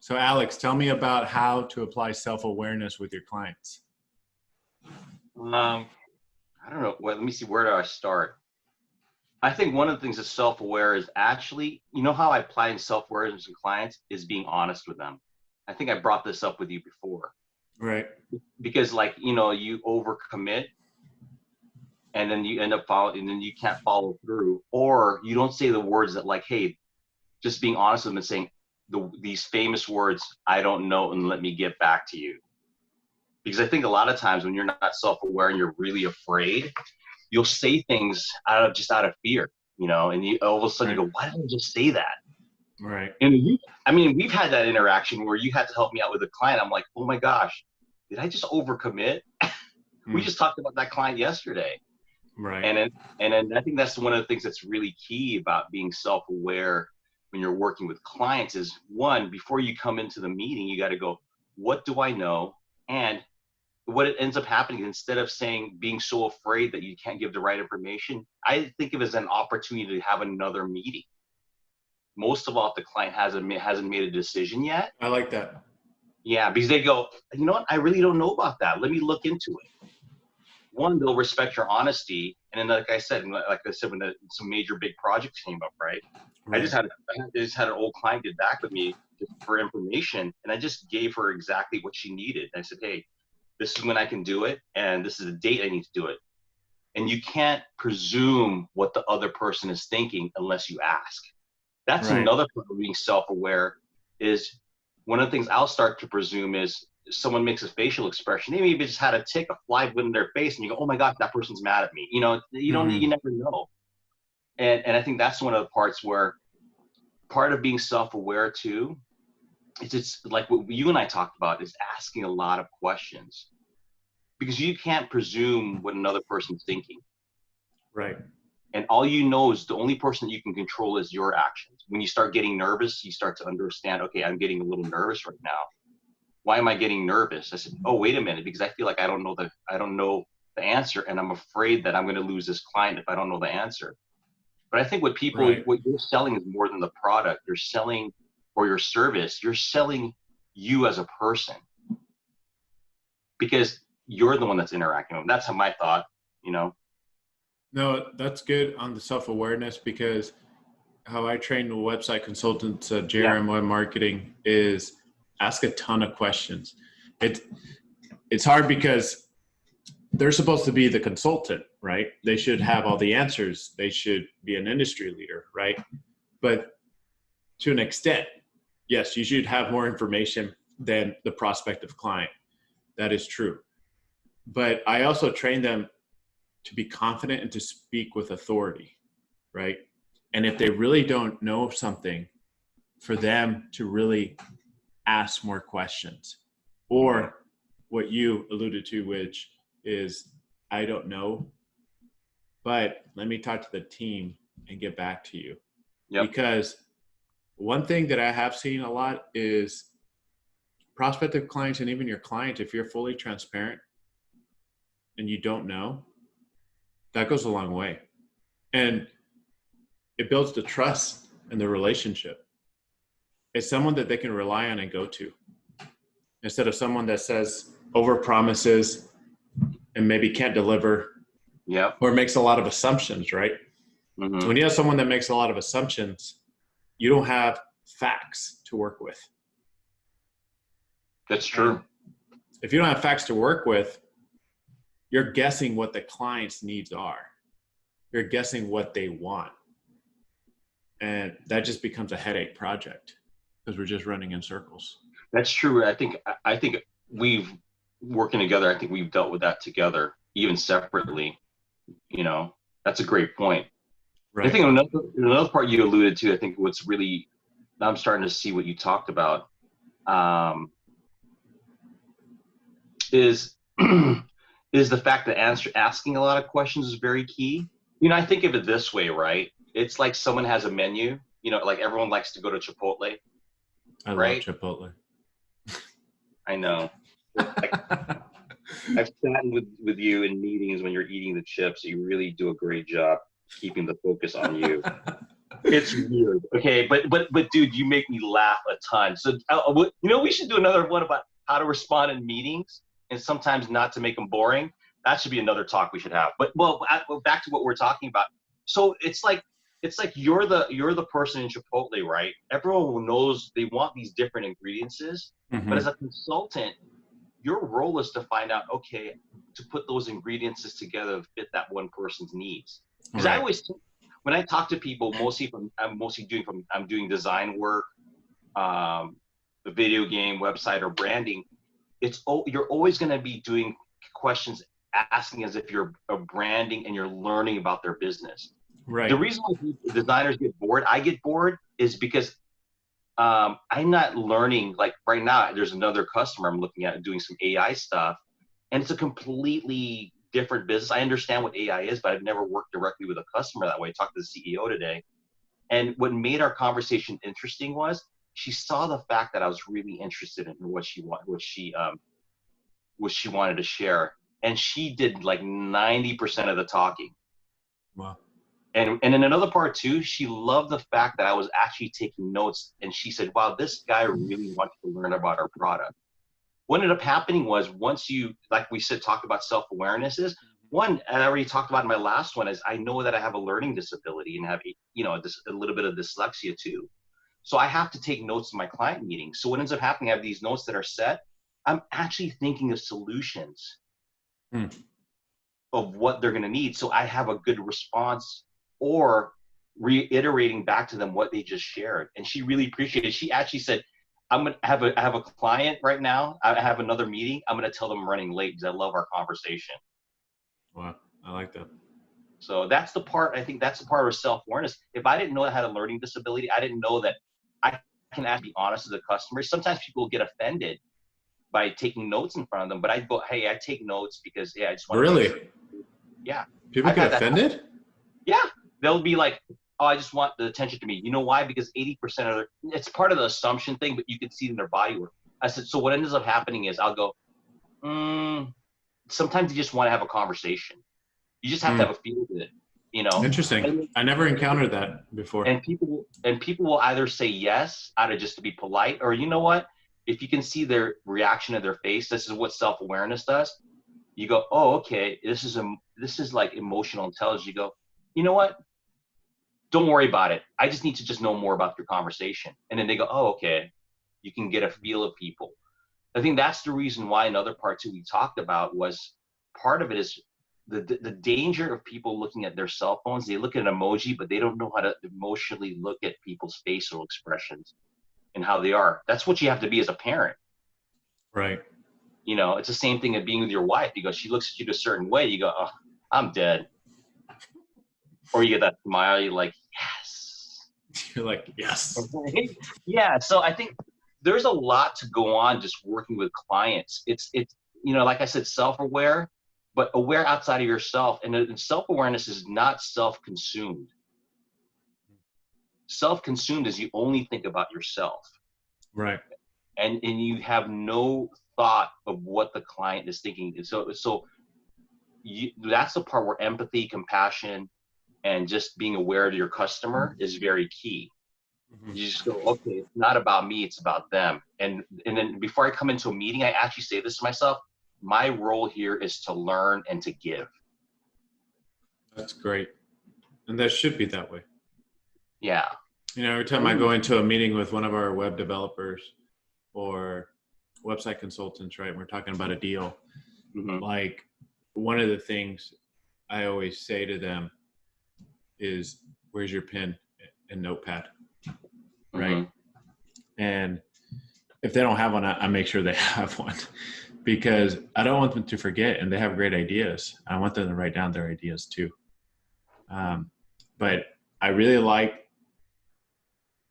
So Alex, tell me about how to apply self-awareness with your clients. I don't know. Well, let me see. Where do I start? I think one of the things that's self-aware is actually, you know how I apply self-awareness to clients is being honest with them. I think I brought this up with you before Right. because, like, you overcommit and then you end up following, and then you can't follow through, or you don't say the words that, like, hey, just being honest with them and saying these famous words, "I don't know, and let me get back to you." Because I think a lot of times when you're not self-aware and you're really afraid, you'll say things out of fear, and you all of a sudden Right. you go, why didn't I just say that? Right. And I mean, we've had that interaction where you had to help me out with a client. I'm like, oh my gosh, did I just overcommit? We just talked about that client yesterday. Right. And I think that's one of the things that's really key about being self-aware when you're working with clients is, one, before you come into the meeting, you got to go, what do I know? And what it ends up happening, instead of being so afraid that you can't give the right information, I think of it as an opportunity to have another meeting. Most of all, if the client hasn't made a decision yet. I like that. Yeah, because they go, you know what, I really don't know about that. Let me look into it. One, they'll respect your honesty, and then, like I said, when some major big projects came up, right? I just had an old client get back with me just for information, and I just gave her exactly what she needed. And I said, hey, this is when I can do it, and this is the date I need to do it. And you can't presume what the other person is thinking unless you ask. That's Right. another part of being self-aware. Is one of the things I'll start to presume is someone makes a facial expression. They maybe just had a fly in their face, and you go, "Oh my God, that person's mad at me." You never know. And I think that's one of the parts where part of being self-aware too. It's like what you and I talked about, is asking a lot of questions, because you can't presume what another person's thinking. Right. And all you know is the only person that you can control is your actions. When you start getting nervous, you start to understand, okay, I'm getting a little nervous right now. Why am I getting nervous? I said, oh, wait a minute, because I feel like I don't know the answer, and I'm afraid that I'm going to lose this client if I don't know the answer. But I think what you're selling is more than the product. You're selling, or your service, you're selling you as a person, because you're the one that's interacting with them. That's my thought, No, that's good on the self-awareness, because how I train the website consultants at JRM Web Marketing is ask a ton of questions. It's hard because they're supposed to be the consultant, right? They should have all the answers. They should be an industry leader, right? But to an extent, yes, you should have more information than the prospective client. That is true. But I also train them to be confident and to speak with authority, right? And if they really don't know something, for them to really ask more questions. Or what you alluded to, which is, I don't know, but let me talk to the team and get back to you. Yep. Because one thing that I have seen a lot is prospective clients, and even your clients, if you're fully transparent and you don't know, that goes a long way. And it builds the trust in the relationship. It's someone that they can rely on and go to, instead of someone that says over promises and maybe can't deliver. Yeah. Or makes a lot of assumptions, right? Mm-hmm. So when you have someone that makes a lot of assumptions, you don't have facts to work with. That's true. And if you don't have facts to work with, you're guessing what the client's needs are. You're guessing what they want. And that just becomes a headache project, because we're just running in circles. That's true. I think we've working together. I think we've dealt with that together, even separately. That's a great point. Right. I think another part you alluded to, I think what's really, I'm starting to see what you talked about, is the fact that asking a lot of questions is very key. I think of it this way, right? It's like someone has a menu, like everyone likes to go to Chipotle. I love Chipotle. I know. I've sat with you in meetings when you're eating the chips. You really do a great job keeping the focus on you. It's weird. Okay, but dude, you make me laugh a ton. So we should do another one about how to respond in meetings and sometimes not to make them boring. That should be another talk we should have. But back to what we're talking about. So it's like you're the person in Chipotle, right? Everyone knows they want these different ingredients, but as a consultant, your role is to find out, okay, to put those ingredients together to fit that one person's needs. Because I always, when I talk to people, I'm doing design work, the video game, website, or branding. You're always going to be doing questions, asking as if you're branding and you're learning about their business. Right. The reason why designers get bored, I get bored, is because I'm not learning. Like right now, there's another customer I'm looking at doing some AI stuff, and it's a completely different business. I understand what AI is, but I've never worked directly with a customer that way. I talked to the CEO today, and what made our conversation interesting was she saw the fact that I was really interested in what she wanted to share, and she did like 90% of the talking. Wow. And in another part too, she loved the fact that I was actually taking notes, and she said, wow, this guy really wants to learn about our product. What ended up happening was, once you, like we said, talk about self-awareness, is one, and I already talked about in my last one, is I know that I have a learning disability and have a little bit of dyslexia too. So I have to take notes in my client meetings. So what ends up happening, I have these notes that are set. I'm actually thinking of solutions of what they're going to need. So I have a good response, or reiterating back to them what they just shared. And she really appreciated it. She actually said, I have a client right now. I have another meeting. I'm going to tell them I'm running late because I love our conversation. Wow. I like that. So that's the part, I think that's the part of self-awareness. If I didn't know I had a learning disability, I didn't know that I can actually be honest with the customer. Sometimes people get offended by taking notes in front of them, but I go, hey, I take notes because, I just want to. Really? Yeah. People get offended? Yeah. They'll be like, oh, I just want the attention to me. You know why? Because 80% of it's part of the assumption thing, but you can see it in their body work. I said, so what ends up happening is I'll go, sometimes you just want to have a conversation. You just have to have a feel with it, Interesting. I never encountered that before. And people will either say yes out of just to be polite, or you know what? If you can see their reaction of their face, this is what self-awareness does. You go, oh, okay, this is like emotional intelligence. You go, you know what? Don't worry about it. I just need to just know more about your conversation. And then they go, oh, okay. You can get a feel of people. I think that's the reason why another part too we talked about was, part of it is the danger of people looking at their cell phones. They look at an emoji, but they don't know how to emotionally look at people's facial expressions and how they are. That's what you have to be as a parent. Right. It's the same thing as being with your wife. You go, she looks at you a certain way. You go, oh, I'm dead. Or you get that smile. You're like, yes. You're like, yes. Yeah. So I think there's a lot to go on just working with clients. It's like I said, self-aware, but aware outside of yourself. And self-awareness is not self-consumed. Self-consumed is you only think about yourself. Right. And you have no thought of what the client is thinking. So that's the part where empathy, compassion, and just being aware of your customer is very key. You just go, okay, it's not about me, it's about them. And then before I come into a meeting, I actually say this to myself: my role here is to learn and to give. That's great. And that should be that way. Yeah. Every time I go into a meeting with one of our web developers or website consultants, right, we're talking about a deal, like one of the things I always say to them is, where's your pen and notepad? Right. And if they don't have one, I make sure they have one, because I don't want them to forget, and they have great ideas. I want them to write down their ideas too. But I really like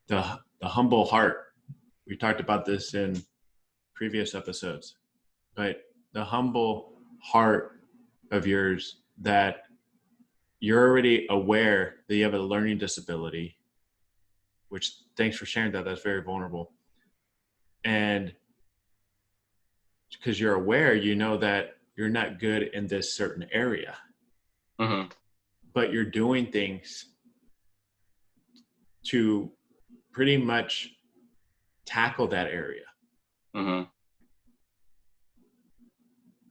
the humble heart. We talked about this in previous episodes, but the humble heart of yours, that you're already aware that you have a learning disability, which, thanks for sharing that. That's very vulnerable. And because you're aware, you know that you're not good in this certain area, but you're doing things to pretty much tackle that area. Mm-hmm.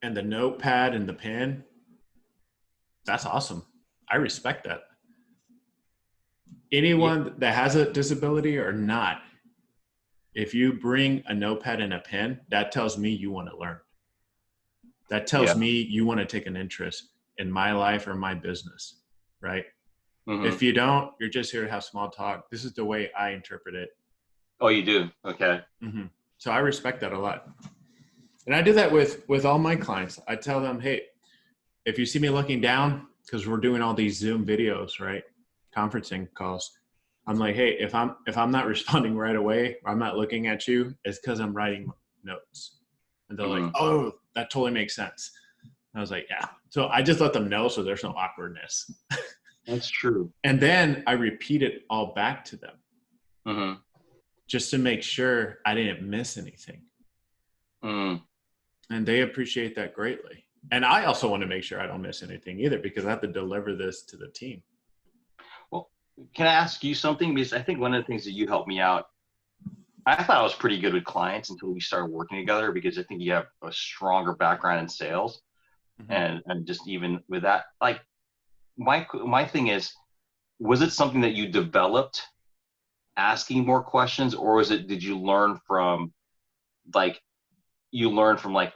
And the notepad and the pen, that's awesome. I respect that. Anyone that has a disability or not, if you bring a notepad and a pen, that tells me you want to learn. That tells me you want to take an interest in my life or my business, right? Mm-hmm. If you don't, you're just here to have small talk. This is the way I interpret it. Oh, you do? Okay. Mm-hmm. So I respect that a lot. And I do that with all my clients. I tell them, hey, if you see me looking down, because we're doing all these Zoom videos, right? Conferencing calls. I'm like, hey, if I'm not responding right away, or I'm not looking at you, it's because I'm writing notes. And they're like, oh, that totally makes sense. And I was like, yeah. So I just let them know so there's no awkwardness. That's true. And then I repeat it all back to them. Mm-hmm. Just to make sure I didn't miss anything. Mm. And they appreciate that greatly. And I also want to make sure I don't miss anything either, because I have to deliver this to the team. Well, can I ask you something? Because I think one of the things that you helped me out, I thought I was pretty good with clients until we started working together, because I think you have a stronger background in sales. Mm-hmm. And just even with that, like my thing is, was it something that you developed asking more questions, or was it, did you learn from like,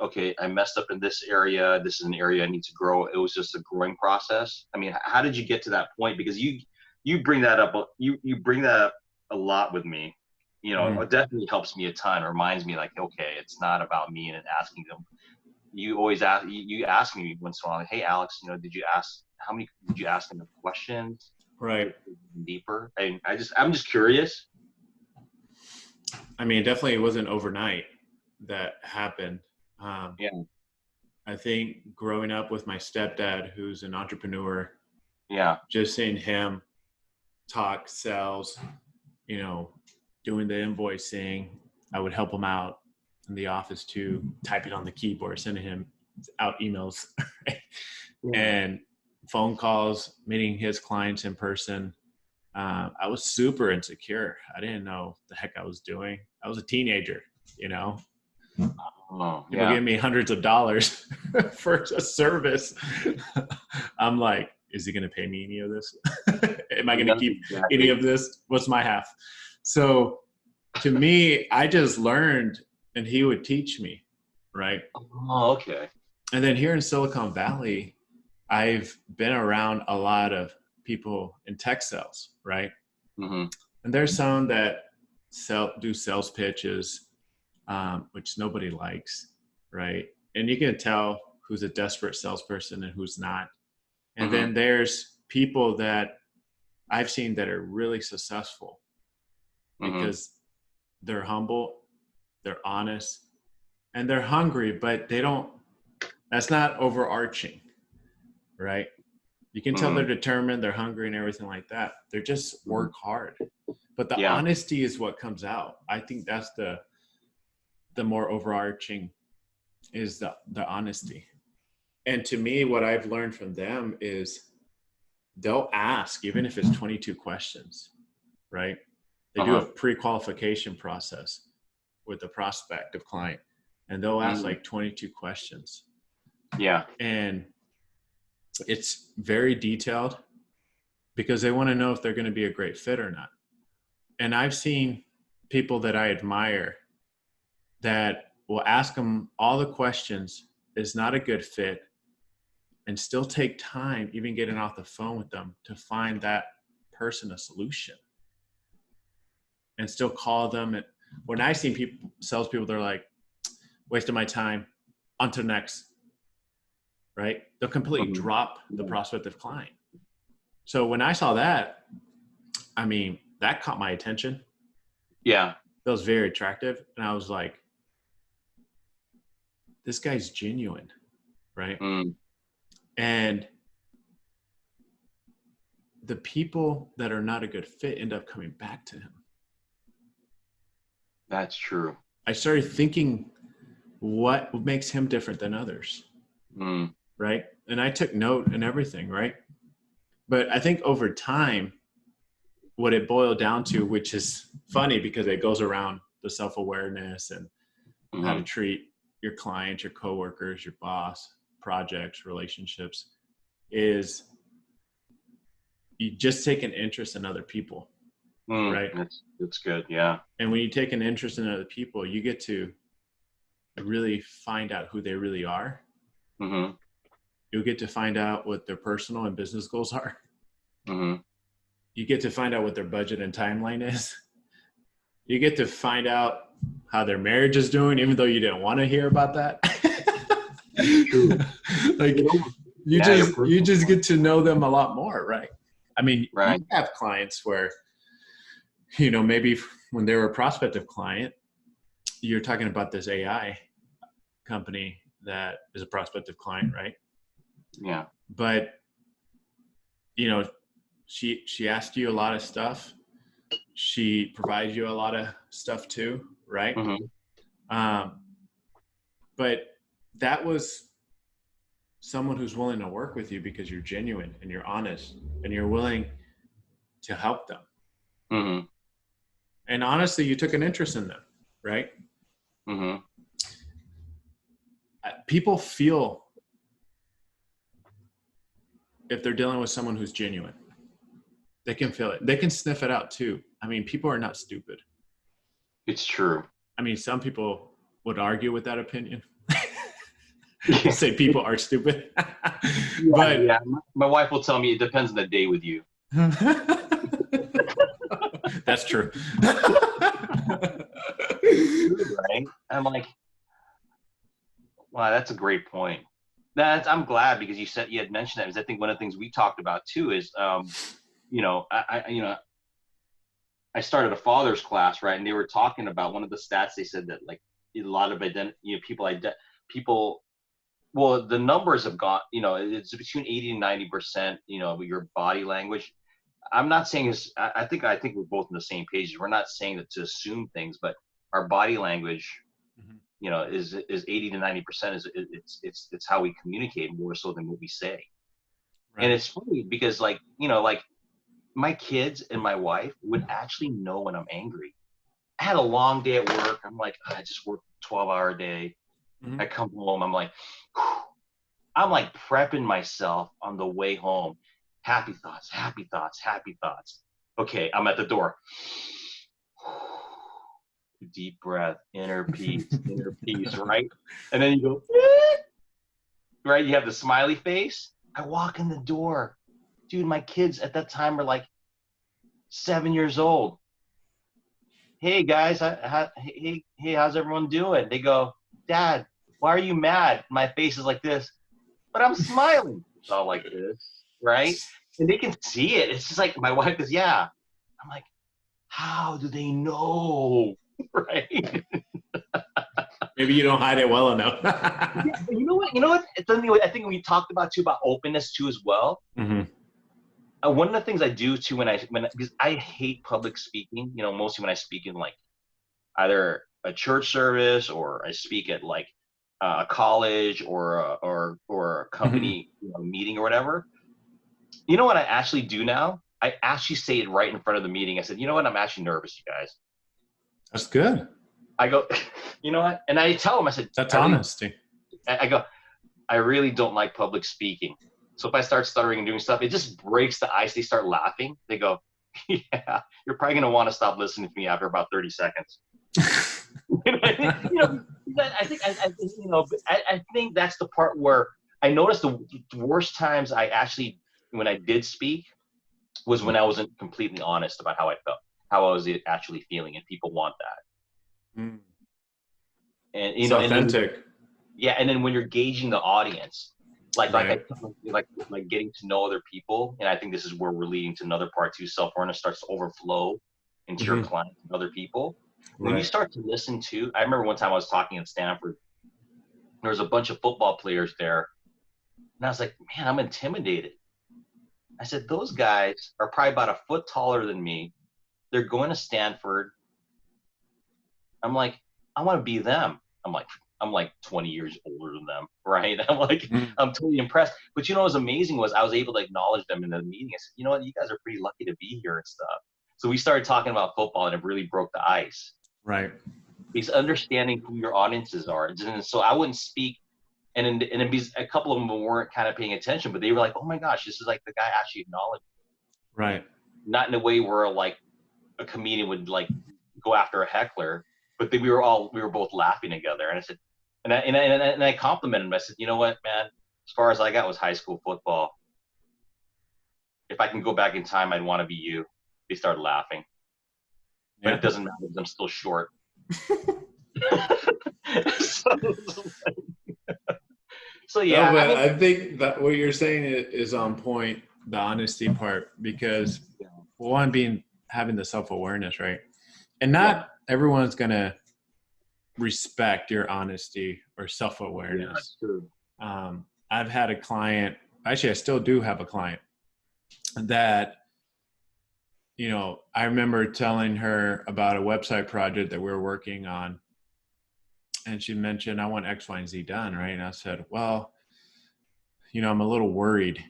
okay, I messed up in this area, this is an area I need to grow? It was just a growing process. I mean, how did you get to that point? Because you bring that up, you bring that up a lot with me. You know, It definitely helps me a ton. It reminds me, like, okay, it's not about me and asking them. You always ask, you ask me once in a while, like, hey, Alex, did you ask them questions? Right. Deeper. I'm just curious. I mean, it definitely wasn't overnight that happened. Yeah. I think growing up with my stepdad, who's an entrepreneur, just seeing him talk sales, doing the invoicing, I would help him out in the office too, typing on the keyboard, sending him out emails, and phone calls, meeting his clients in person. I was super insecure. I didn't know the heck I was doing. I was a teenager, People gave me hundreds of dollars for a service. I'm like, is he going to pay me any of this? Am I going to keep any of this? What's my half? So to me, I just learned, and he would teach me, right? Oh, okay. And then here in Silicon Valley, I've been around a lot of people in tech sales, right? Mm-hmm. And there's some that do sales pitches, which nobody likes, right? And you can tell who's a desperate salesperson and who's not. And then there's people that I've seen that are really successful because they're humble, they're honest, and they're hungry, but that's not overarching, right? You can tell they're determined, they're hungry and everything like that. They're just work hard. But the honesty is what comes out. I think that's the more overarching is the honesty. And to me, what I've learned from them is they'll ask, even if it's 22 questions, right? They do a pre-qualification process with the prospective client, and they'll ask like 22 questions. Yeah. And it's very detailed because they want to know if they're going to be a great fit or not. And I've seen people that I admire that will ask them all the questions, is not a good fit, and still take time, even getting off the phone with them, to find that person a solution, and still call them. And when I see salespeople, they're like, wasting my time, on to the next, right? They'll completely drop the prospective client. So when I saw that, I mean, that caught my attention. Yeah. That was very attractive. And I was like, this guy's genuine, right? And the people that are not a good fit end up coming back to him. That's true. I started thinking, what makes him different than others? Right? And I took note and everything, right? But I think over time, what it boiled down to, which is funny because it goes around the self-awareness and how to treat your clients, your coworkers, your boss, projects, relationships, is you just take an interest in other people, right? That's good. Yeah. And when you take an interest in other people, you get to really find out who they really are. You'll get to find out what their personal and business goals are. You get to find out what their budget and timeline is. You get to find out how their marriage is doing, even though you didn't want to hear about that. True. Like you just get to know them a lot more, right? I mean, you have clients where, you know, maybe when they were a prospective client, you're talking about this AI company that is a prospective client, right? Yeah. But, you know, she asked you a lot of stuff. She provides you a lot of stuff too, right? But that was someone who's willing to work with you because you're genuine and you're honest and you're willing to help them. And honestly, you took an interest in them, right? People feel if they're dealing with someone who's genuine. They can feel it. They can sniff it out too. I mean, people are not stupid. It's true. I mean, some people would argue with that opinion. Say people are stupid. But yeah, my wife will tell me it depends on the day with you. That's true. Right? I'm like, wow, that's a great point. I'm glad because you had mentioned that, because I think one of the things we talked about too is, you know, I started a father's class, right? And they were talking about one of the stats. They said that like a lot of people, well, the numbers have gone, you know, it's between 80 and 90%, you know, your body language. I'm not saying I think we're both on the same page. We're not saying that to assume things, but our body language, you know, is 80 to 90%. It's how we communicate more so than what we say. Right. And it's funny because, like, you know, like my kids and my wife would actually know when I'm angry. I had a long day at work. I'm like, I just worked a 12-hour day. I come home. I'm like prepping myself on the way home. Happy thoughts, happy thoughts, happy thoughts. Okay, I'm at the door. Deep breath, inner peace, right? And then you go, right? You have the smiley face. I walk in the door. Dude, my kids at that time were like 7 years old. Hey, guys, hey, how's everyone doing? They go, Dad, why are you mad? My face is like this, but I'm smiling. It's all like this, right? And they can see it. It's just like my wife goes, yeah. I'm like, how do they know? Right? Maybe you don't hide it well enough. Yeah, you know what? It's something I think we talked about too, about openness too as well. One of the things I do too because I hate public speaking. You know, mostly when I speak in like either a church service or I speak at like a college or a company meeting or whatever. You know what I actually do now? I actually say it right in front of the meeting. I said, you know what? I'm actually nervous, you guys. That's good. I go, you know what? And I tell them, I said, that's honesty. I go, I really don't like public speaking. So if I start stuttering and doing stuff, it just breaks the ice. They start laughing. They go, yeah, you're probably going to want to stop listening to me after about 30 seconds. I think that's the part where I noticed the worst times when I did speak was when I wasn't completely honest about how I felt, how I was actually feeling, and people want that. And it's authentic. And then when you're gauging the audience, like getting to know other people, and I think this is where we're leading to another part too. Self-awareness starts to overflow into your clients and other people. When you start to listen to, I remember one time I was talking at Stanford. There was a bunch of football players there, and I was like, man, I'm intimidated. I said, those guys are probably about a foot taller than me. They're going to Stanford. I'm like, I want to be them. I'm like 20 years older than them, right? I'm like, I'm totally impressed. But you know what was amazing was I was able to acknowledge them in the meeting. I said, you know what, you guys are pretty lucky to be here and stuff. So we started talking about football, and it really broke the ice. Right. Because understanding who your audiences are. And so I wouldn't speak, and a couple of them weren't kind of paying attention, but they were like, oh my gosh, this is like the guy actually acknowledged. Right. Not in a way where like a comedian would like go after a heckler, but we were both laughing together. And I said, and I complimented him. I said, you know what, man, as far as I got was high school football. If I can go back in time, I'd want to be you. They started laughing. But Yeah. it doesn't matter because I'm still short. So yeah. No, but I think that what you're saying is on point, the honesty part, because one, having the self-awareness, right? And not everyone's going to respect your honesty or self-awareness. Yeah, that's true. I've had a client, actually I still do have a client that, you know, I remember telling her about a website project that we were working on, and she mentioned, I want X, Y, and Z done, right? And I said, well, you know, I'm a little worried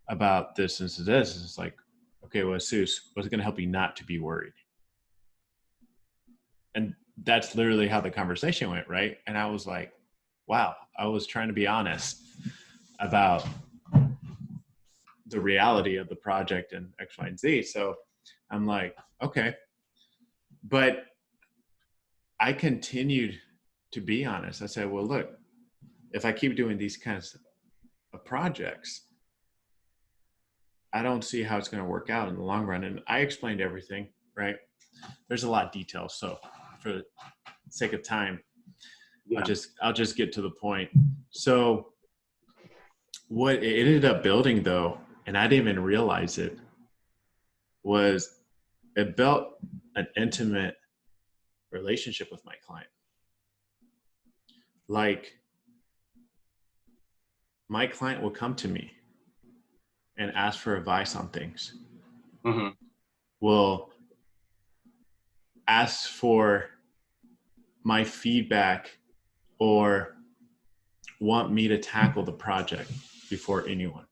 about this and this. It's like, okay, well, Seuss, what's it going to help you not to be worried? And that's literally how the conversation went, right? And I was like, wow, I was trying to be honest about the reality of the project and X, Y, and Z. So I'm like, okay. But I continued to be honest. I said, well, look, if I keep doing these kinds of projects, I don't see how it's going to work out in the long run. And I explained everything, right? There's a lot of details. So for the sake of time, I'll just get to the point. So what it ended up building, though, and I didn't even realize it, was it built an intimate relationship with my client. Like, my client will come to me and ask for advice on things. Mm-hmm. Will ask for my feedback or want me to tackle the project before anyone.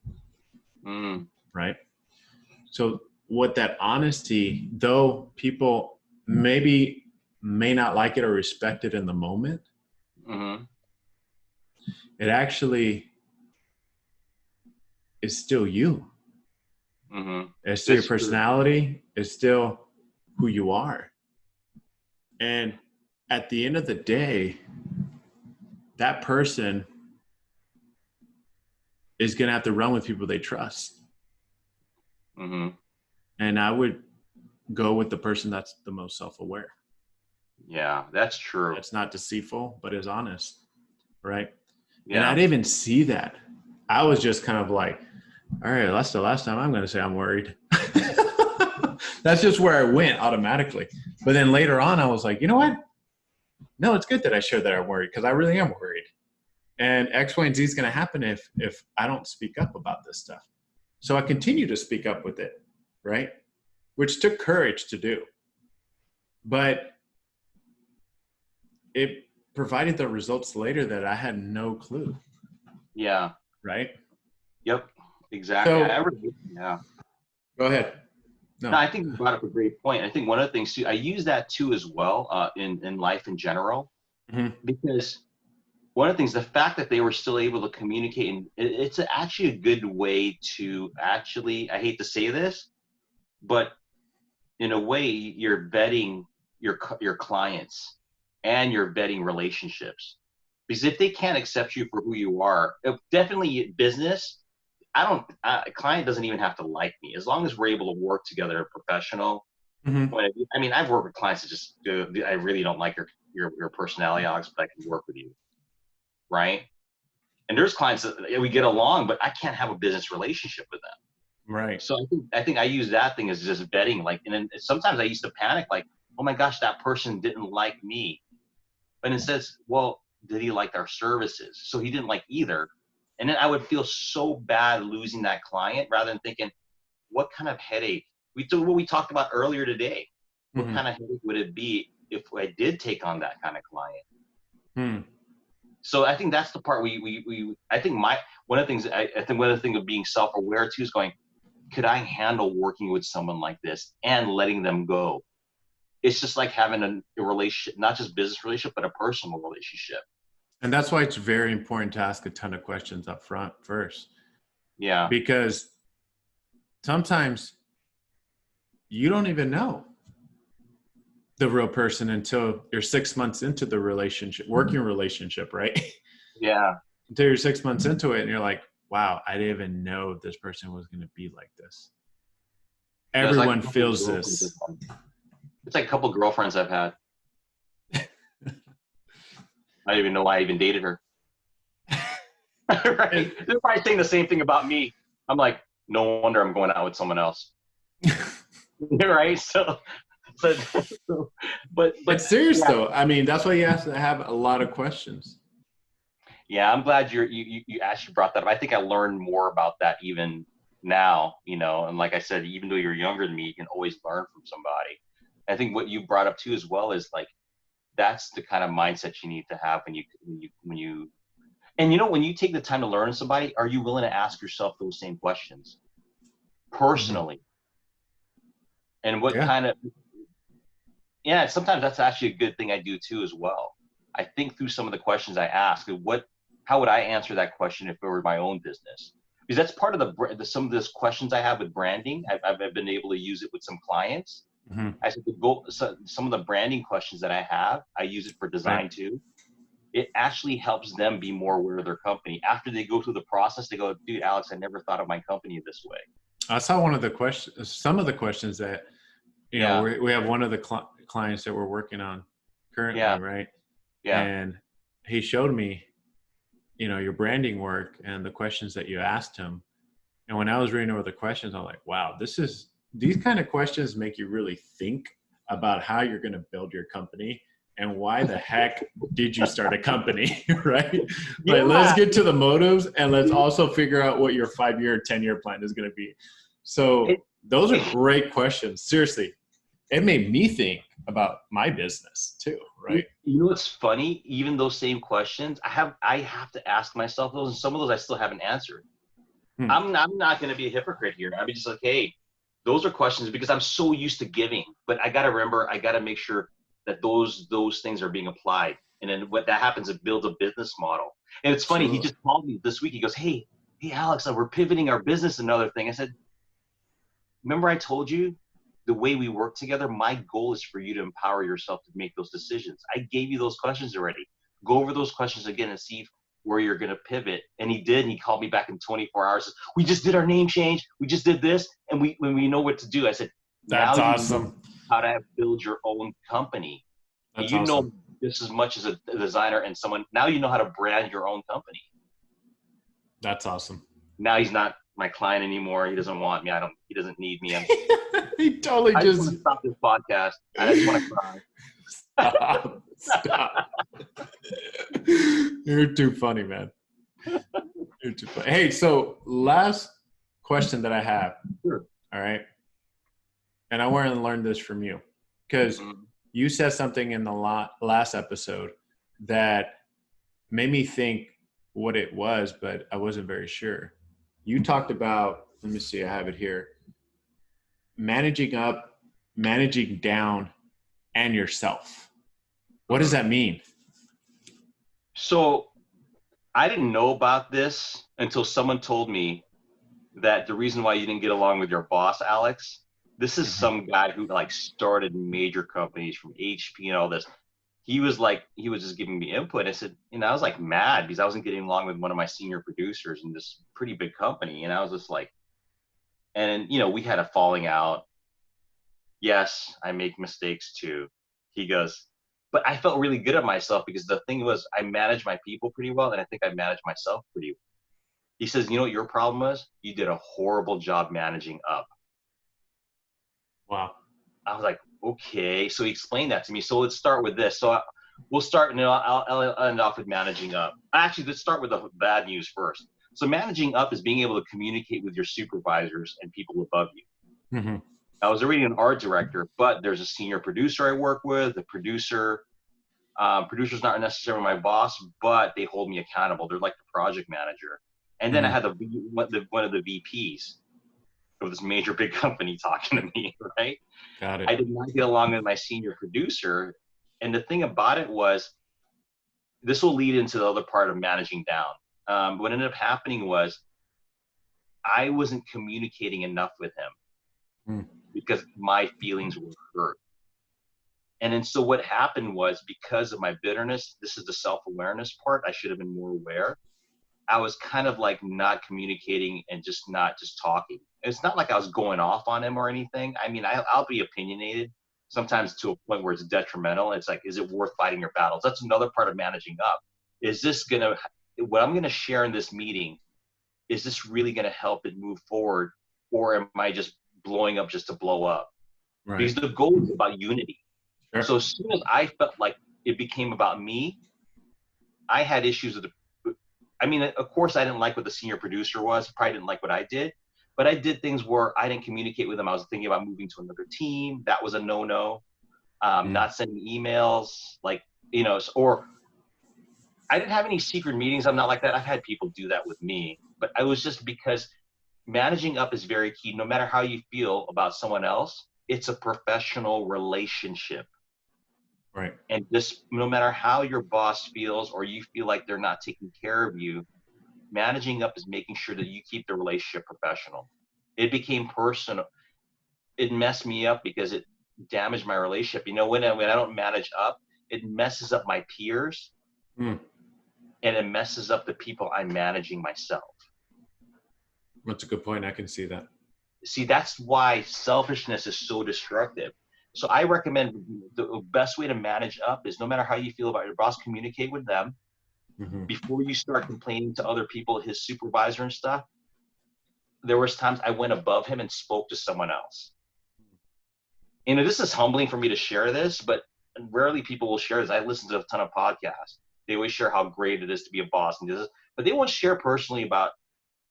Right? So what that honesty, though people may not like it or respect it in the moment, it actually is still you. It's still your personality. It's still who you are. And at the end of the day, that person is going to have to run with people they trust. And I would go with the person that's the most self-aware. Yeah, that's true. It's not deceitful, but is honest, right? Yeah. And I didn't even see that. I was just kind of like, all right, that's the last time I'm going to say I'm worried. That's just where I went automatically. But then later on, I was like, you know what? No, it's good that I share that I'm worried, because I really am worried. And X, Y, and Z is going to happen if I don't speak up about this stuff. So I continue to speak up with it, right? Which took courage to do. But it provided the results later that I had no clue. Yeah. Right? Yep. Exactly. So, go ahead. No, I think you brought up a great point. I think one of the things too, I use that too as well in life in general, because one of the things, the fact that they were still able to communicate, and it's actually a good way to actually, I hate to say this, but in a way you're vetting your clients and you're vetting relationships. Because if they can't accept you for who you are, definitely business, a client doesn't even have to like me, as long as we're able to work together, professional. I mean, I've worked with clients that just I really don't like your personality, Alex, but I can work with you, right? And there's clients that we get along, but I can't have a business relationship with them, right? So I think I use that thing as just vetting, like, and then sometimes I used to panic, like, oh my gosh, that person didn't like me, but it says, well, did he like our services? So he didn't like either. And then I would feel so bad losing that client, rather than thinking, what kind of headache? What we talked about earlier today. What kind of headache would it be if I did take on that kind of client? So I think that's the part I think one of the things of being self-aware too is going, could I handle working with someone like this and letting them go? It's just like having a relationship, not just business relationship, but a personal relationship. And that's why it's very important to ask a ton of questions up front first. Yeah. Because sometimes you don't even know the real person until you're 6 months into the relationship, working relationship, right? Yeah. Until you're 6 months into it and you're like, wow, I didn't even know this person was going to be like this. Everyone feels this. It's like a couple girlfriends I've had. I don't even know why I even dated her. Right? They're probably saying the same thing about me. I'm like, no wonder I'm going out with someone else. Right? But it's serious though. I mean, that's why you have to have a lot of questions. Yeah, I'm glad you actually brought that up. I think I learned more about that even now, and like I said, even though you're younger than me, you can always learn from somebody. I think what you brought up too as well is like, that's the kind of mindset you need to have when you and when you take the time to learn somebody, are you willing to ask yourself those same questions personally? Mm-hmm. And what kind of, sometimes that's actually a good thing I do too as well. I think through some of the questions I ask, how would I answer that question if it were my own business? Because that's part of some of those questions I have with branding. I've been able to use it with some clients. Mm-hmm. I said some of the branding questions that I have, I use it for design too. It actually helps them be more aware of their company. After they go through the process, they go, dude, Alex, I never thought of my company this way. I saw some of the questions that, we have one of the clients that we're working on currently, right? Yeah. And he showed me, your branding work and the questions that you asked him. And when I was reading over the questions, I'm like, wow, these kind of questions make you really think about how you're going to build your company and why the heck did you start a company, right? Like, let's get to the motives and let's also figure out what your 5-year, 10-year plan is going to be. So those are great questions. Seriously, it made me think about my business too, right? You know what's funny? Even those same questions, I have to ask myself those, and some of those I still haven't answered. I'm not going to be a hypocrite here. I'll be just like, hey, those are questions because I'm so used to giving, but I got to remember, I got to make sure that those things are being applied. And then what that happens, it builds a business model. And it's funny, He just called me this week. He goes, hey, Alex, we're pivoting our business. Another thing. I said, remember I told you the way we work together, my goal is for you to empower yourself to make those decisions. I gave you those questions already. Go over those questions again and see where you're going to pivot. And he did. And he called me back in 24 hours. We just did our name change. We just did this. And when we know what to do, I said, that's awesome. You know how to build your own company. That's awesome. Know just as much as a designer and someone, now you know how to brand your own company. That's awesome. Now he's not my client anymore. He doesn't want me. He doesn't need me. He totally I just want to stop this podcast. I just want to cry. Stop. You're too funny, man. You're too funny. Hey, so last question that I have. Sure. All right. And I want to learn this from you because you said something in the last episode that made me think what it was, but I wasn't very sure. You talked about, let me see, I have it here. Managing up, managing down, and yourself. What does that mean? So I didn't know about this until someone told me that the reason why you didn't get along with your boss, Alex, this is some guy who started major companies from HP and all this. He was just giving me input. I said, I was mad because I wasn't getting along with one of my senior producers in this pretty big company. And I was just and we had a falling out. Yes, I make mistakes too. He goes, but I felt really good at myself because the thing was I managed my people pretty well. And I think I managed myself pretty well. He says, you know what your problem was? You did a horrible job managing up. Wow. I was like, okay. So he explained that to me. So let's start with this. So we'll start, and I'll end off with managing up. Actually, let's start with the bad news first. So managing up is being able to communicate with your supervisors and people above you. Mm-hmm. I was already an art director, but there's a senior producer I work with. The producer's not necessarily my boss, but they hold me accountable. They're like the project manager. And then I had one of the VPs. of this major big company talking to me, right? Got I it. did not get along with my senior producer. And the thing about it was, this will lead into the other part of managing down. What ended up happening was I wasn't communicating enough with him Hmm. because my feelings were hurt. And then so what happened was, because of my bitterness, this is the self-awareness part, I should have been more aware. I was kind of like not communicating and not just talking. It's not like I was going off on him or anything. I mean, I'll be opinionated sometimes to a point where it's detrimental. It's like, is it worth fighting your battles? That's another part of managing up. Is this what I'm gonna share in this meeting, is this really gonna help it move forward, or am I just blowing up just to blow up? Right. Because the goal is about unity. Sure. So as soon as I felt like it became about me, I had issues with I mean, of course, I didn't like what the senior producer was. Probably didn't like what I did, but I did things where I didn't communicate with him. I was thinking about moving to another team. That was a no-no. Not sending emails, like, or I didn't have any secret meetings. I'm not like that. I've had people do that with me, but I was just, because managing up is very key. No matter how you feel about someone else, it's a professional relationship. Right. And just no matter how your boss feels, or you feel like they're not taking care of you, managing up is making sure that you keep the relationship professional. It became personal. It messed me up because it damaged my relationship. When I don't manage up, it messes up my peers, Hmm. and it messes up the people I'm managing myself. That's a good point. I can see that. See, that's why selfishness is so destructive. So I recommend the best way to manage up is, no matter how you feel about your boss, communicate with them Hmm. before you start complaining to other people, his supervisor and stuff. There was times I went above him and spoke to someone else. This is humbling for me to share this, but rarely people will share this. I listen to a ton of podcasts. They always share how great it is to be a boss and this, but they won't share personally about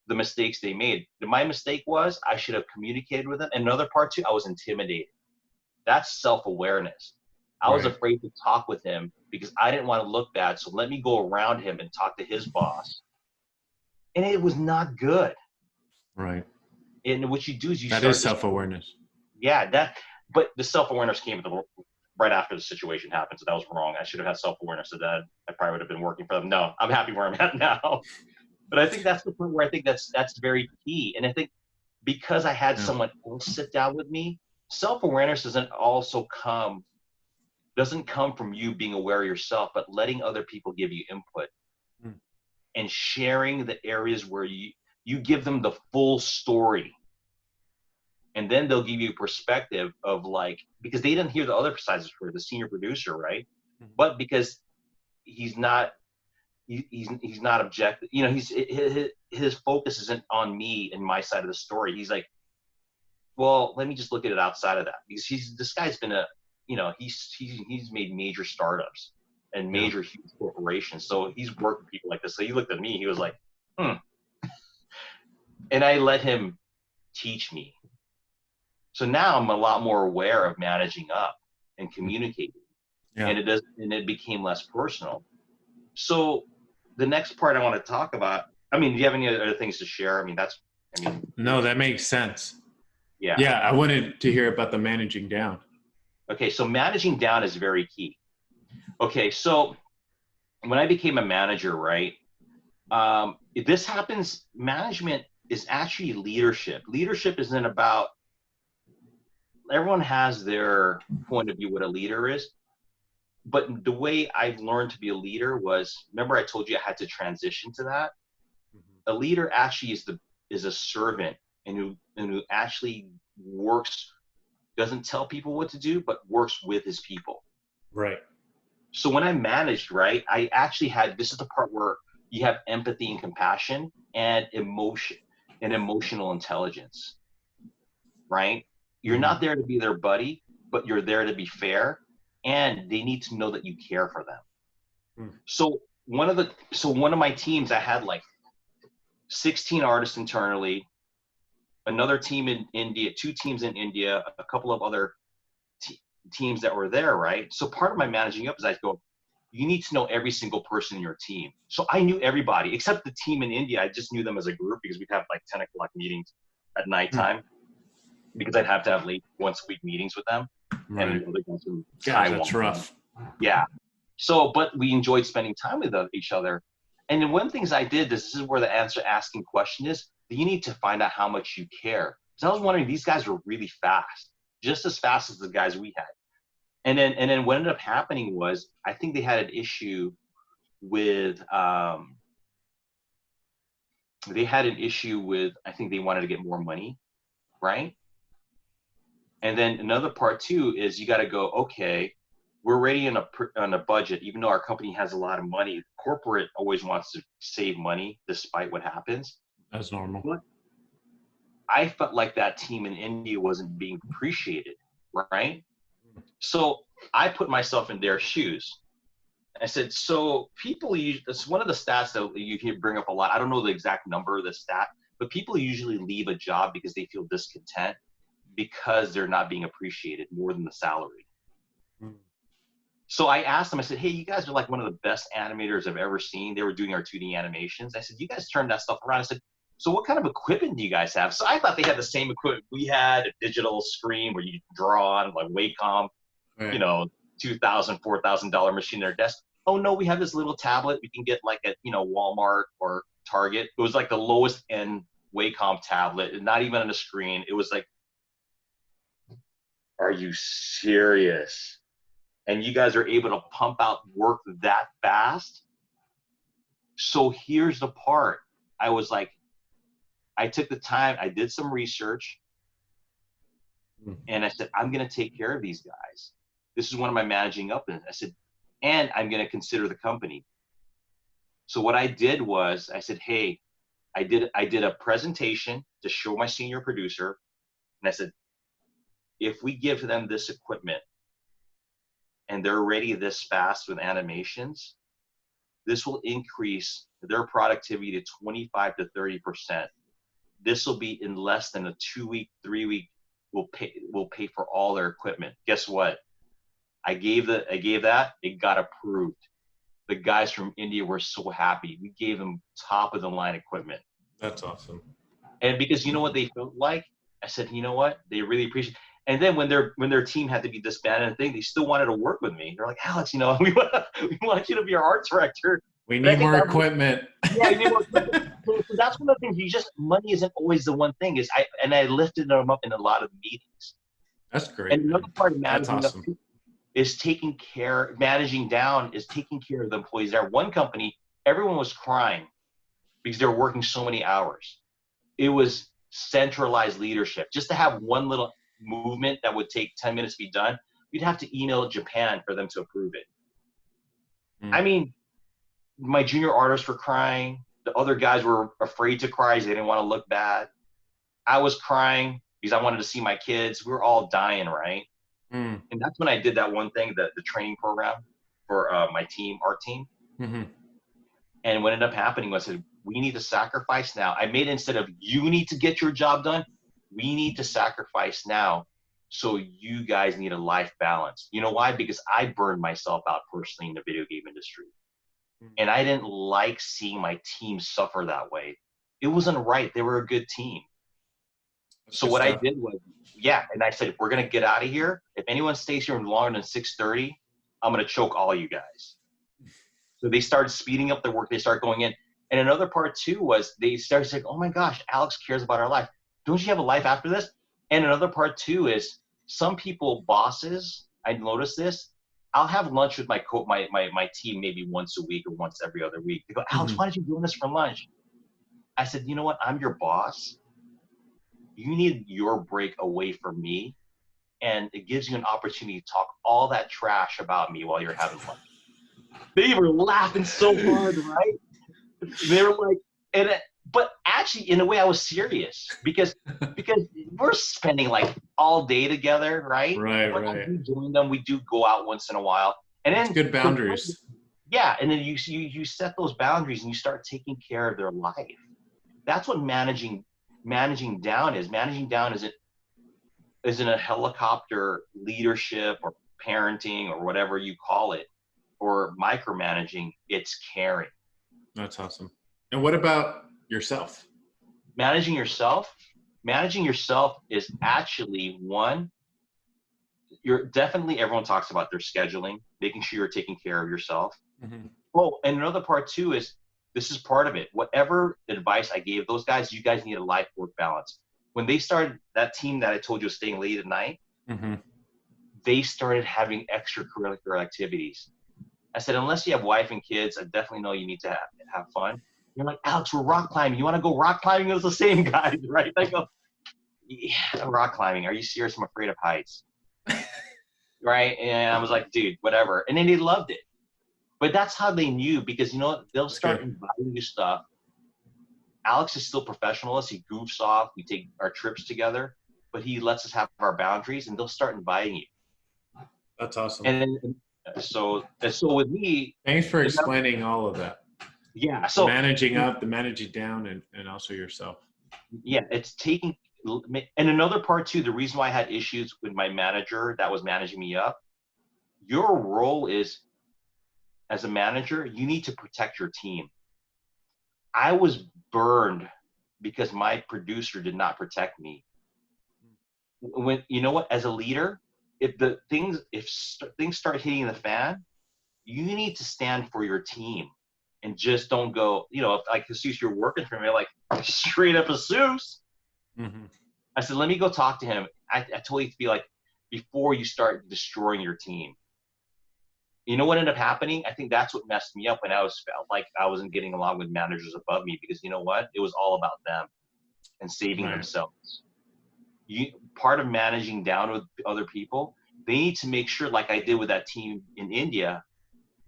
the mistakes they made. My mistake was I should have communicated with them. And another part too, I was intimidated. That's self-awareness. I was Right. afraid to talk with him because I didn't want to look bad. So let me go around him and talk to his boss. And it was not good. Right. And what you do is you That start is self-awareness. but the self-awareness came right after the situation happened. So that was wrong. I should have had self-awareness of that. I probably would have been working for them. No, I'm happy where I'm at now. But I think that's the point where I think that's very key. And I think because I had someone else sit down with me, self-awareness doesn't come from you being aware of yourself, but letting other people give you input and sharing the areas where you give them the full story. And then they'll give you a perspective of, like, because they didn't hear the other sides for the senior producer, right? But because he's not objective, his focus isn't on me and my side of the story. He's like, well, let me just look at it outside of that, because this guy's been he's made major startups and major huge corporations. So he's worked with people like this. So he looked at me, he was like, and I let him teach me. So now I'm a lot more aware of managing up and communicating, and it became less personal. So the next part I want to talk about, do you have any other things to share? No, that makes sense. Yeah. Yeah, I wanted to hear about the managing down. Okay, so managing down is very key. Okay, so when I became a manager, right, this happens, management is actually leadership. Leadership isn't about, everyone has their point of view what a leader is, but the way I've learned to be a leader was, remember I told you I had to transition to that? A leader actually is a servant, and who actually works, doesn't tell people what to do, but works with his people. Right. So when I managed, right, I actually this is the part where you have empathy and compassion and emotional intelligence, right? You're not there to be their buddy, but you're there to be fair, and they need to know that you care for them. So one of my teams, I had like 16 artists internally, another team in India, 2 teams in India, a couple of other teams that were there, right? So part of my managing up is I go, you need to know every single person in your team. So I knew everybody except the team in India. I just knew them as a group because we'd have like 10 o'clock meetings at nighttime. because I'd have to have late once a week meetings with them. Right. And other guys from Gosh, Taiwan. that's rough. Yeah. So, but we enjoyed spending time with each other. And then one of the things I did, this is where the answer asking question is, you need to find out how much you care. Because I was wondering, these guys were really fast, just as fast as the guys we had. And then what ended up happening was, I think they had an issue with, I think they wanted to get more money, right? And then another part too is you got to go, okay, we're already on a budget, even though our company has a lot of money. Corporate always wants to save money despite what happens. That's normal. But I felt like that team in India wasn't being appreciated, right? So I put myself in their shoes. I said, so people use, it's one of the stats that you can bring up a lot. I don't know the exact number of the stat, but people usually leave a job because they feel discontent because they're not being appreciated more than the salary. So I asked them, I said, hey, you guys are like one of the best animators I've ever seen. They were doing our 2D animations. I said, you guys turned that stuff around. I said, so what kind of equipment do you guys have? So I thought they had the same equipment we had, a digital screen where you draw on, like Wacom, Right. you know, $2,000, $4,000 machine in their desk. Oh no, we have this little tablet we can get like at, you know, Walmart or Target. It was like the lowest end Wacom tablet, not even on a screen. It was like, are you serious? And you guys are able to pump out work that fast? So here's the part. I was like, I took the time, I did some research, and I said, I'm going to take care of these guys. This is one of my managing up. And I said, and I'm going to consider the company. So what I did was I said, hey, I did a presentation to show my senior producer. And I said, if we give them this equipment and they're ready this fast with animations, this will increase their productivity to 25 to 30%. This will be in less than a 2-week, 3-week, we'll pay for all their equipment. Guess what? I gave that, it got approved. The guys from India were so happy. We gave them top of the line equipment. That's awesome. And because you know what they felt like? I said, you know what? They really appreciate it. And then when their team had to be disbanded and thing, they still wanted to work with me. They're like, Alex, you know, we want you to be our art director. We need more equipment. Yeah, you need more equipment. So that's one of the things. Money isn't always the one thing. I lifted them up in a lot of meetings. That's great. And another part of managing That's awesome. managing down is taking care of the employees there. One company, everyone was crying because they were working so many hours. It was centralized leadership. Just to have one little movement that would take 10 minutes to be done, we'd have to email Japan for them to approve it. I mean, my junior artists were crying. The other guys were afraid to cry because they didn't want to look bad. I was crying because I wanted to see my kids. We were all dying, right? And that's when I did that one thing, the training program for my team, art team. And what ended up happening was I said, we need to sacrifice now. I made it instead of you need to get your job done, we need to sacrifice now. So you guys need a life balance. You know why? Because I burned myself out personally in the video game industry. And I didn't like seeing my team suffer that way. It wasn't right. They were a good team. So what I did was, and I said, if we're going to get out of here, if anyone stays here longer than 6:30, I'm going to choke all you guys. So they started speeding up their work. They started going in. And another part too was they started saying, oh my gosh, Alex cares about our life. Don't you have a life after this? And another part too is some people, bosses, I noticed this, I'll have lunch with my team maybe once a week or once every other week. They go, Alex, why don't you join us for lunch? I said, you know what? I'm your boss. You need your break away from me. And it gives you an opportunity to talk all that trash about me while you're having lunch. They were laughing so hard, right? They were like, but actually, in a way, I was serious because we're spending like all day together, right? Right. I do join them. We do go out once in a while, and then it's good boundaries. Yeah, and then you set those boundaries and you start taking care of their life. That's what managing down is. Managing down isn't a helicopter leadership or parenting or whatever you call it, or micromanaging. It's caring. That's awesome. And what about yourself? Managing yourself managing yourself is actually one, you're definitely, everyone talks about their scheduling, making sure you're taking care of yourself. Mm-hmm. Oh, and another part too is this is part of it. Whatever advice I gave those guys, you guys need a life work balance. When they started that team that I told you was staying late at night, Mm-hmm. they started having extracurricular activities. I said, unless you have wife and kids, I definitely know you need to have fun. You're like, Alex, we're rock climbing. You want to go rock climbing? It was the same guys, right? I go, yeah, rock climbing. Are you serious? I'm afraid of heights. Right? And I was like, dude, whatever. And then they loved it. But that's how they knew, because you know what? They'll start inviting you stuff. Alex is still professional. He goofs off. We take our trips together, but he lets us have our boundaries, and they'll start inviting you. That's awesome. And then, so with me. Thanks for explaining all of that. Yeah. So managing up, the managing down, and also yourself. Yeah, it's taking. And another part too, the reason why I had issues with my manager that was managing me up, your role is, as a manager, you need to protect your team. I was burned because my producer did not protect me. When, you know what, as a leader, if things start hitting the fan, you need to stand for your team and just don't go, you know, if like Jesus, you're working for me, like straight up Jesus. Mm-hmm. I said, let me go talk to him. I told you to be like, before you start destroying your team. You know what ended up happening? I think that's what messed me up when I felt like I wasn't getting along with managers above me, because you know what? It was all about them and saving themselves. Part of managing down with other people, they need to make sure, like I did with that team in India,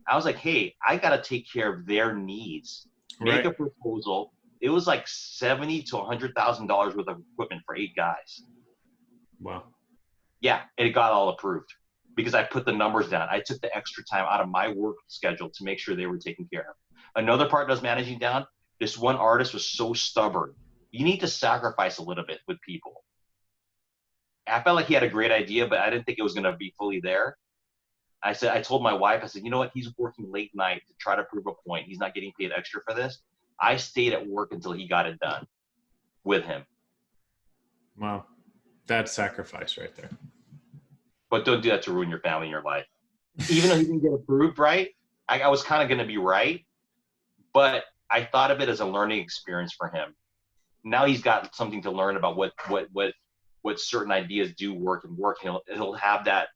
I was like, hey, I got to take care of their needs. Make a proposal. It was like $70,000 to $100,000 worth of equipment for 8 guys. Wow. Yeah, and it got all approved because I put the numbers down. I took the extra time out of my work schedule to make sure they were taken care of. Another part that was managing down, this one artist was so stubborn. You need to sacrifice a little bit with people. I felt like he had a great idea, but I didn't think it was going to be fully there. I told my wife, I said, you know what? He's working late night to try to prove a point. He's not getting paid extra for this. I stayed at work until he got it done with him. Wow. That's sacrifice right there. But don't do that to ruin your family and your life. Even though he didn't get approved, right? I was kind of going to be right, but I thought of it as a learning experience for him. Now he's got something to learn about what certain ideas do work and work. He'll have that.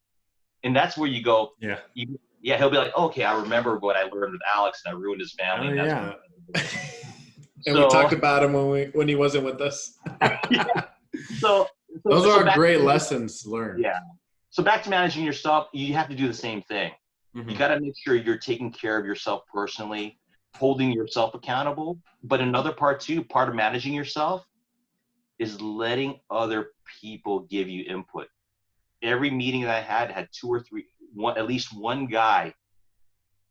And that's where you go. Yeah. He'll be like, oh, okay, I remember what I learned with Alex, and I ruined his family. Oh, and yeah. And we talked about him when he wasn't with us. Yeah. So those are great lessons learned. Yeah. So back to managing yourself, you have to do the same thing. Mm-hmm. You got to make sure you're taking care of yourself personally, holding yourself accountable. But another part too, part of managing yourself is letting other people give you input. Every meeting that I had 2 or 3, at least one guy,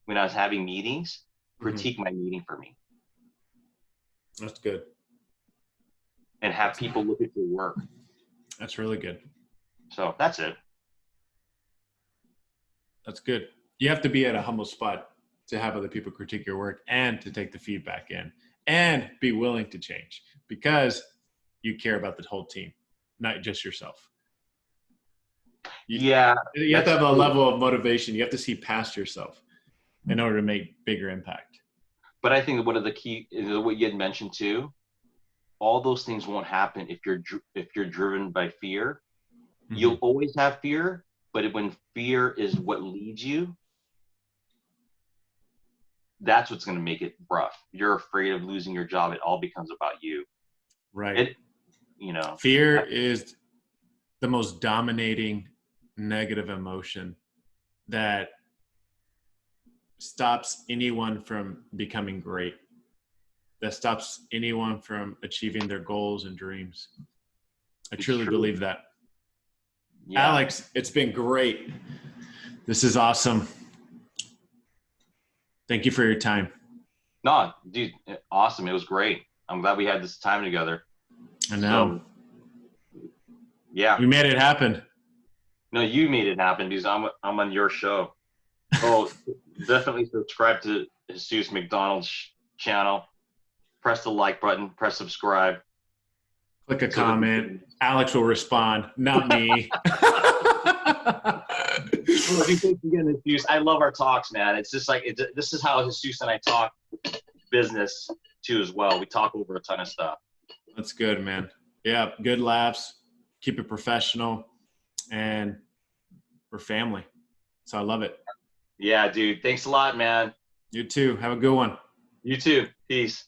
when I was having meetings, critique my meeting for me. That's good. And have people look at your work. That's really good. So that's it. That's good. You have to be at a humble spot to have other people critique your work and to take the feedback in and be willing to change, because you care about the whole team, not just yourself. You have to have a level of motivation. You have to see past yourself in order to make bigger impact. But I think one of the key, what you had mentioned too, all those things won't happen if you're driven by fear. Mm-hmm. You'll always have fear, but when fear is what leads you, that's what's going to make it rough. You're afraid of losing your job. It all becomes about you. Right. Fear is the most dominating negative emotion that stops anyone from becoming great, that stops anyone from achieving their goals and dreams. I truly believe that. Yeah. Alex, it's been great. This is awesome. Thank you for your time. No, dude, awesome. It was great. I'm glad we had this time together. I know. So, yeah. We made it happen. No, you made it happen, because I'm on your show. Oh, definitely subscribe to Jesus McDonald's channel. Press the like button. Press subscribe. Click a comment. Alex will respond, not me. Well, thanks again, Jesus. I love our talks, man. It's just like this is how Jesus and I talk business too as well. We talk over a ton of stuff. That's good, man. Yeah, good laughs. Keep it professional, and we're family. So I love it. Yeah, dude. Thanks a lot, man. You too. Have a good one. You too. Peace.